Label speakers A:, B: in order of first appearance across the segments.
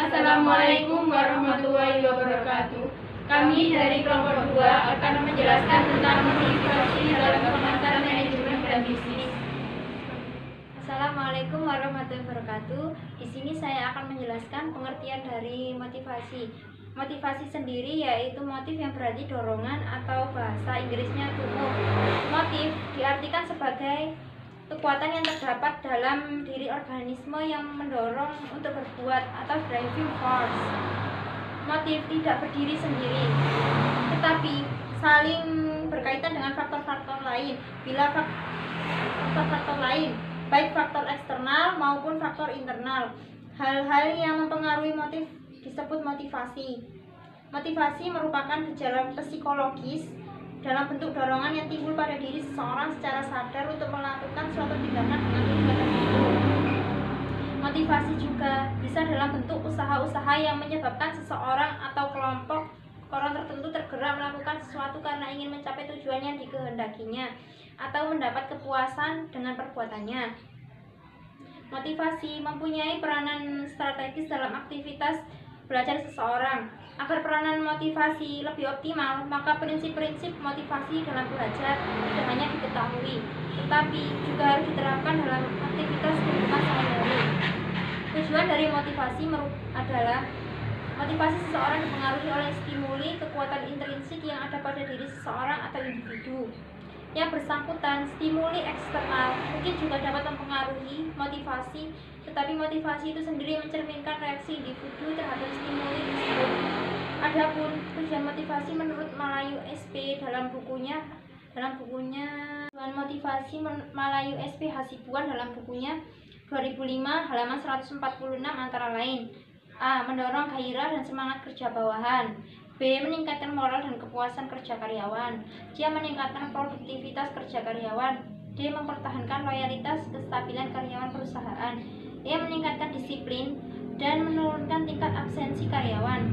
A: Assalamualaikum warahmatullahi wabarakatuh. Kami dari kelompok 2 akan menjelaskan tentang motivasi dalam pengantar manajemen dan bisnis.
B: Assalamualaikum warahmatullahi wabarakatuh. Di sini saya akan menjelaskan pengertian dari motivasi. Motivasi sendiri yaitu motif yang berarti dorongan atau bahasa Inggrisnya to move. Motif diartikan sebagai kekuatan yang terdapat dalam diri organisme yang mendorong untuk berbuat atau driving force. Motif tidak berdiri sendiri, tetapi saling berkaitan dengan faktor-faktor lain. Bila faktor-faktor lain, baik faktor eksternal maupun faktor internal, hal-hal yang mempengaruhi motif disebut motivasi. Motivasi merupakan gejala psikologis dalam bentuk dorongan yang timbul pada diri seseorang secara sadar untuk melakukan suatu tindakan dengan tujuan tertentu. Motivasi juga bisa dalam bentuk usaha-usaha yang menyebabkan seseorang atau kelompok orang tertentu tergerak melakukan sesuatu karena ingin mencapai tujuan yang dikehendakinya atau mendapat kepuasan dengan perbuatannya. Motivasi mempunyai peranan strategis dalam aktivitas belajar seseorang. Agar peranan motivasi lebih optimal, maka prinsip-prinsip motivasi dalam belajar tidak hanya diketahui, tetapi juga harus diterapkan dalam aktivitas kehidupan sehari-hari. Tujuan dari motivasi adalah motivasi seseorang dipengaruhi oleh stimuli kekuatan intrinsik yang ada pada diri seseorang atau individu. Yang bersangkutan, stimuli eksternal mungkin juga dapat mempengaruhi motivasi, tetapi motivasi itu sendiri mencerminkan reaksi individu terhadap stimuli tersebut. Adapun tujuan motivasi menurut Malayu SP dalam bukunya tujuan motivasi Malayu SP Hasibuan dalam bukunya 2005 halaman 146 antara lain: A. Mendorong gairah dan semangat kerja bawahan. B. Meningkatkan moral dan kepuasan kerja karyawan. C. Meningkatkan produktivitas kerja karyawan. D. Mempertahankan loyalitas kestabilan karyawan perusahaan. E. Meningkatkan disiplin dan menurunkan tingkat absensi karyawan.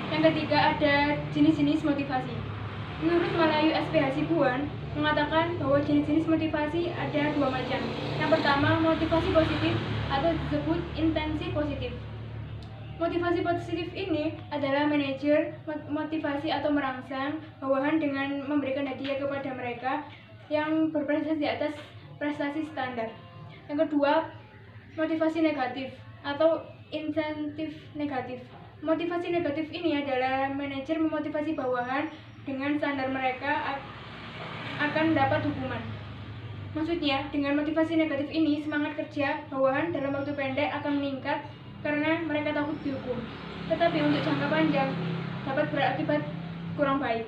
A: Yang ketiga ada jenis-jenis motivasi. Menurut Malayu SP Hasibuan mengatakan bahwa jenis-jenis motivasi ada dua macam. Yang pertama, motivasi positif atau disebut intensi positif. Motivasi positif ini adalah manajer motivasi atau merangsang bawahan dengan memberikan hadiah kepada mereka yang berprestasi di atas prestasi standar. Yang kedua, motivasi negatif atau insentif negatif. Motivasi negatif ini adalah manajer memotivasi bawahan dengan standar mereka akan dapat hukuman. Maksudnya, dengan motivasi negatif ini, semangat kerja bawahan dalam waktu pendek akan meningkat karena mereka takut dihukum. Tetapi untuk jangka panjang dapat berakibat kurang baik.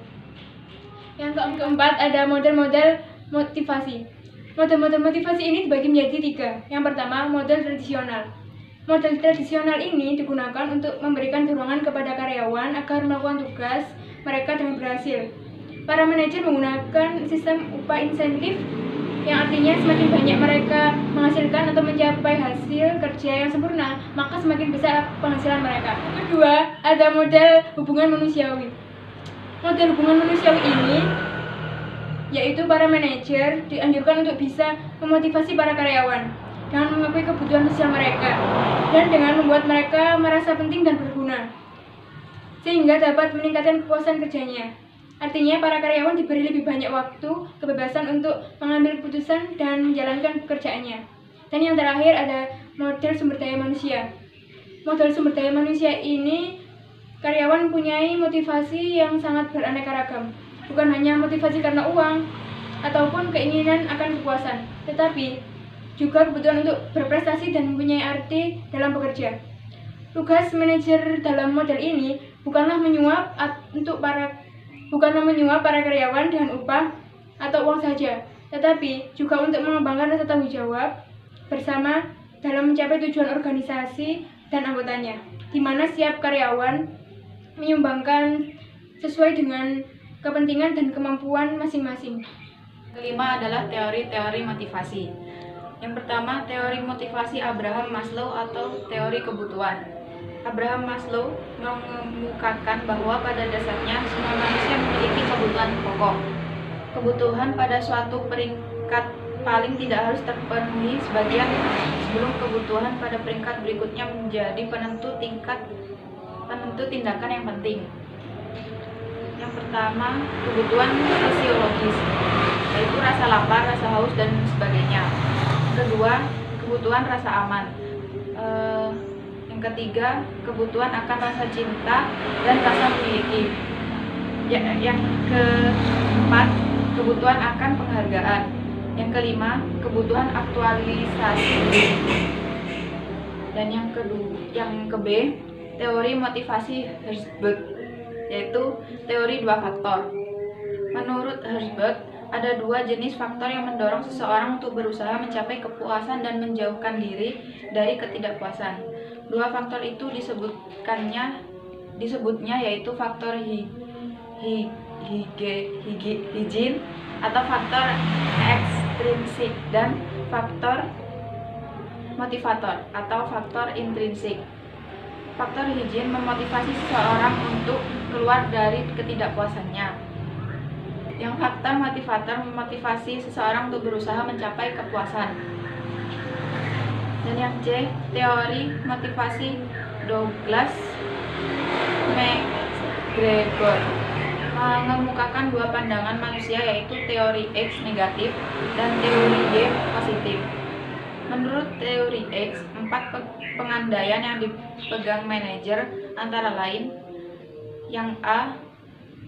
A: Yang keempat ada model-model motivasi. Model-model motivasi ini dibagi menjadi tiga. Yang pertama, model tradisional. Model tradisional ini digunakan untuk memberikan dorongan kepada karyawan agar melakukan tugas mereka dengan berhasil. Para manajer menggunakan sistem upah insentif yang artinya semakin banyak mereka menghasilkan atau mencapai hasil kerja yang sempurna, maka semakin besar penghasilan mereka. Kedua, ada model hubungan manusiawi. Model hubungan manusiawi ini yaitu para manajer dianjurkan untuk bisa memotivasi para karyawan dengan mengakui kebutuhan sosial mereka dan dengan membuat mereka merasa penting dan berguna, sehingga dapat meningkatkan kepuasan kerjanya. Artinya, para karyawan diberi lebih banyak waktu, kebebasan untuk mengambil keputusan dan menjalankan pekerjaannya. Dan yang terakhir ada model sumber daya manusia. Model sumber daya manusia ini, karyawan mempunyai motivasi yang sangat beraneka ragam. Bukan hanya motivasi karena uang ataupun keinginan akan kepuasan, tetapi juga kebutuhan untuk berprestasi dan mempunyai arti dalam bekerja. Tugas manajer dalam model ini bukanlah menyuap para karyawan dengan upah atau uang saja, tetapi juga untuk mengembangkan rasa tanggung jawab bersama dalam mencapai tujuan organisasi dan anggotanya, di mana setiap karyawan menyumbangkan sesuai dengan kepentingan dan kemampuan masing-masing.
C: Kelima adalah teori-teori motivasi. Yang pertama, teori motivasi Abraham Maslow atau teori kebutuhan. Abraham Maslow mengemukakan bahwa pada dasarnya semua manusia memiliki kebutuhan pokok. Kebutuhan pada suatu peringkat paling tidak harus terpenuhi sebagian sebelum kebutuhan pada peringkat berikutnya menjadi penentu tindakan yang penting. Yang pertama, kebutuhan fisiologis, yaitu rasa lapar, rasa haus, dan sebagainya. Kedua, kebutuhan rasa aman. Yang ketiga, kebutuhan akan rasa cinta dan rasa memiliki. Yang keempat, kebutuhan akan penghargaan. Yang kelima, kebutuhan aktualisasi. Dan yang ke B, teori motivasi Herzberg, yaitu teori dua faktor. Menurut Herzberg, ada dua jenis faktor yang mendorong seseorang untuk berusaha mencapai kepuasan dan menjauhkan diri dari ketidakpuasan. Dua faktor itu disebutnya yaitu faktor higien atau faktor ekstrinsik dan faktor motivator atau faktor intrinsik. Faktor higien memotivasi seseorang untuk keluar dari ketidakpuasannya. Yang faktor motivator memotivasi seseorang untuk berusaha mencapai kepuasan. Dan yang C, teori motivasi Douglas McGregor mengemukakan dua pandangan manusia, yaitu teori X negatif dan teori Y positif. Menurut teori X, 4 pengandaian yang dipegang manajer antara lain: yang A,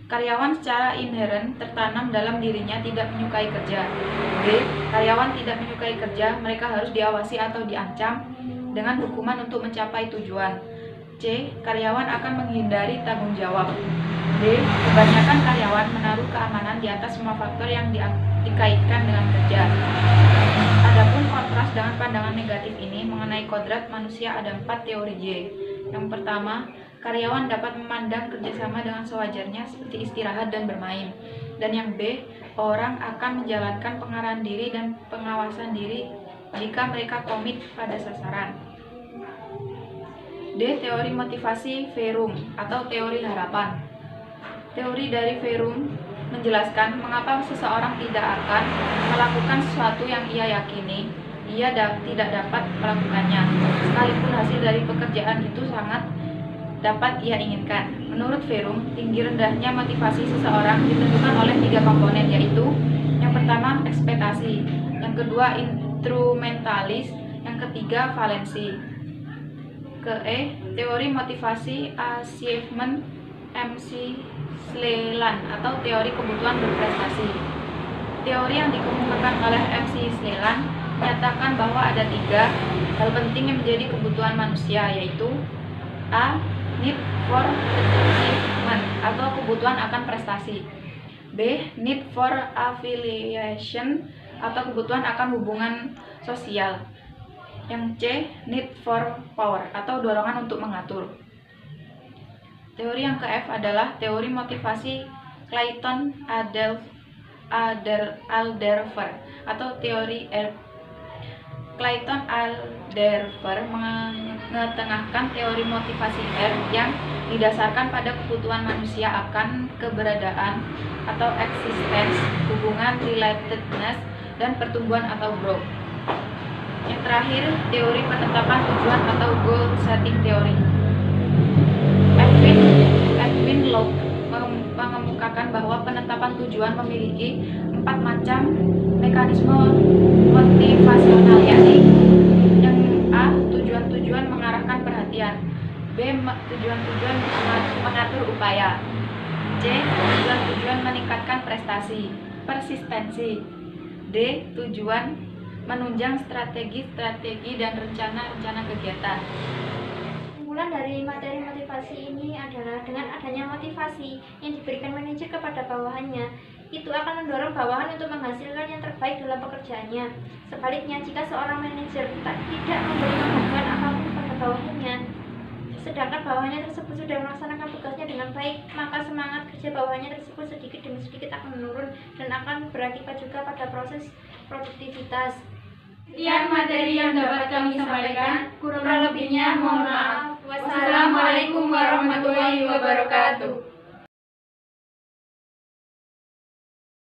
C: karyawan secara inheren tertanam dalam dirinya tidak menyukai kerja. B, karyawan tidak menyukai kerja, mereka harus diawasi atau diancam dengan hukuman untuk mencapai tujuan. C, karyawan akan menghindari tanggung jawab. D, kebanyakan karyawan menaruh keamanan di atas semua faktor yang dikaitkan dengan kerja. Adapun kontras dengan pandangan negatif ini mengenai kodrat manusia, ada 4 teori Y. Yang pertama, karyawan dapat memandang kerjasama dengan sewajarnya seperti istirahat dan bermain. Dan yang B, orang akan menjalankan pengarahan diri dan pengawasan diri jika mereka komit pada sasaran. D, teori motivasi Verum atau teori harapan. Teori dari Verum menjelaskan mengapa seseorang tidak akan melakukan sesuatu yang ia yakini ia tidak dapat melakukannya, sekalipun hasil dari pekerjaan itu sangat dapat ia inginkan. Menurut Verum, tinggi rendahnya motivasi seseorang ditentukan oleh 3 komponen, yaitu yang pertama ekspektasi, yang kedua instrumentalis, yang ketiga valensi. Teori motivasi achievement McClellan atau teori kebutuhan berprestasi. Teori yang dikemukakan oleh McClellan menyatakan bahwa ada 3 hal penting yang menjadi kebutuhan manusia, yaitu A, need for achievement atau kebutuhan akan prestasi. B, need for affiliation atau kebutuhan akan hubungan sosial. Yang C, need for power atau dorongan untuk mengatur. Teori yang ke F adalah teori motivasi Clayton Alderfer atau teori Clayton Alderfer mengetengahkan teori motivasi R yang didasarkan pada kebutuhan manusia akan keberadaan atau existence, hubungan relatedness, dan pertumbuhan atau growth. Yang terakhir, teori penetapan tujuan atau goal setting theory. Edwin Locke mengemukakan bahwa penetapan tujuan memiliki 4 macam mekanisme motivasional, yakni yang A, tujuan-tujuan mengarahkan perhatian. B, tujuan-tujuan mengatur upaya. C, tujuan-tujuan meningkatkan prestasi, persistensi. D, tujuan menunjang strategi-strategi dan rencana-rencana kegiatan.
B: Kesimpulan dari materi motivasi ini adalah dengan adanya motivasi yang diberikan manajer kepada bawahannya, itu akan mendorong bawahan untuk menghasilkan yang terbaik dalam pekerjaannya. Sebaliknya, jika seorang manajer tidak memberi penghargaan apapun kepada bawahannya, sedangkan bawahannya tersebut sudah melaksanakan tugasnya dengan baik, maka semangat kerja bawahannya tersebut sedikit demi sedikit akan menurun dan akan berakibat juga pada proses produktivitas.
A: Sekian materi yang dapat kami sampaikan, kurang lebihnya mohon maaf. Wassalamualaikum warahmatullahi wabarakatuh.